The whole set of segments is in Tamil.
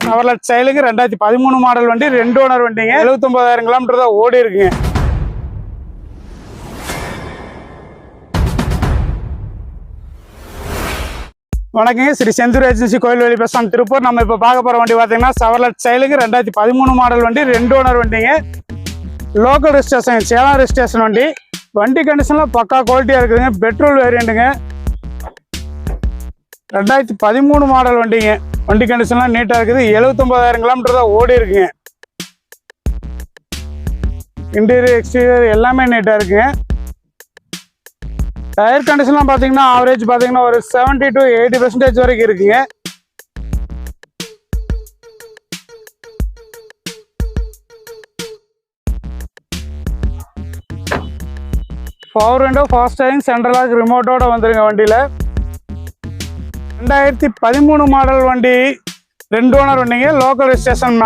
Chevrolet ஸ்டைலுக்கு 2013 மாடல் வண்டி, 2 ஓனர் வண்டிங்க. 79,000 கிலோமீட்டர் தான் ஓடி இருக்குங்க. வணக்கங்க, ஸ்ரீ செந்தூர் ஏஜென்சி கோயில்வெளி பஸ் திருப்பூர். நம்ம இப்போ பார்க்க போகிற வண்டி பார்த்தீங்கன்னா Chevrolet ஸ்டைலுக்கு 2013 மாடல் வண்டி, 2 ஓனர் வண்டிங்க. லோக்கல் ரெஜிஸ்ட்ரேஷன், சேலம் ரெஜிஸ்ட்ரேஷன் வண்டி. வண்டி கண்டிஷன்லாம் பக்கா குவாலிட்டியாக இருக்குதுங்க. பெட்ரோல் வேரியண்ட்டுங்க. 2013 மாடல் வண்டிங்க. வண்டி கண்டிஷன்லாம் நீட்டாக இருக்குது. 79,000 கிலோமீட்டர் தான் ஓடி இருக்குங்க. இன்டீரியர் எக்ஸ்டீரியர் எல்லாமே நீட்டாக இருக்குங்க. டயர் கண்டிஷன்லாம் பார்த்தீங்கன்னா ஆவரேஜ் பார்த்தீங்கன்னா ஒரு 70 to 80% வரைக்கும் இருக்குங்க. Power window, fast charging, central lock, ரிமோட்டோட வந்துருங்க வண்டியில். 2013 மாடல் வண்டி, 2 ஓனர் வண்டிங்க. Local registration.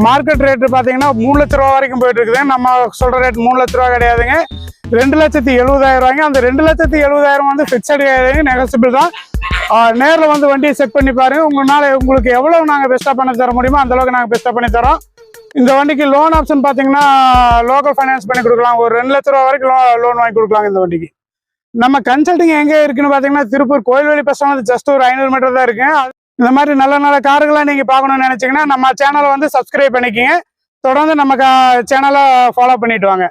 மார்க்கெட் ரேட்டு பார்த்தீங்கன்னா 3 லட்ச ரூபா வரைக்கும் போயிட்டு இருக்குது. நம்ம சொல்கிற ரேட் 3 லட்ச ரூபா கிடையாதுங்க. 2,70,000 அந்த 2,70,000 வந்து ஃபிக்ஸட் கிடையாதுங்க, நெகோசியபிள் தான். நேரில் வந்து வண்டியை செக் பண்ணி பாருங்க. உங்களுக்கு எவ்வளோ நாங்கள் பெஸ்ட்டாக பண்ணி தர முடியுமோ அந்தளவுக்கு நாங்கள் பெஸ்ட்டாக பண்ணி தரோம். இந்த வண்டிக்கு லோன் ஆப்ஷன் பார்த்தீங்கன்னா லோக்கல் ஃபைனான்ஸ் பண்ணி கொடுக்கலாம். ஒரு 2 லட்ச ரூபா வரைக்கும் லோன் வாங்கி கொடுக்கலாங்க இந்த வண்டிக்கு. நம்ம கன்சல்டிங் எங்கே இருக்குன்னு பார்த்தீங்கன்னா திருப்பூர் கோயில்வெளி பஸ் வந்து ஜஸ்ட் ஒரு 500 மீட்டர் தான் இருக்கு. இந்த மாதிரி நல்ல நல்ல கார்கள்லாம் நீங்கள் பார்க்கணும்னு நினச்சிங்கன்னா நம்ம சேனலை வந்து சப்ஸ்கிரைப் பண்ணிக்கிங்க. தொடர்ந்து நம்ம சேனலை ஃபாலோ பண்ணிட்டு வாங்க.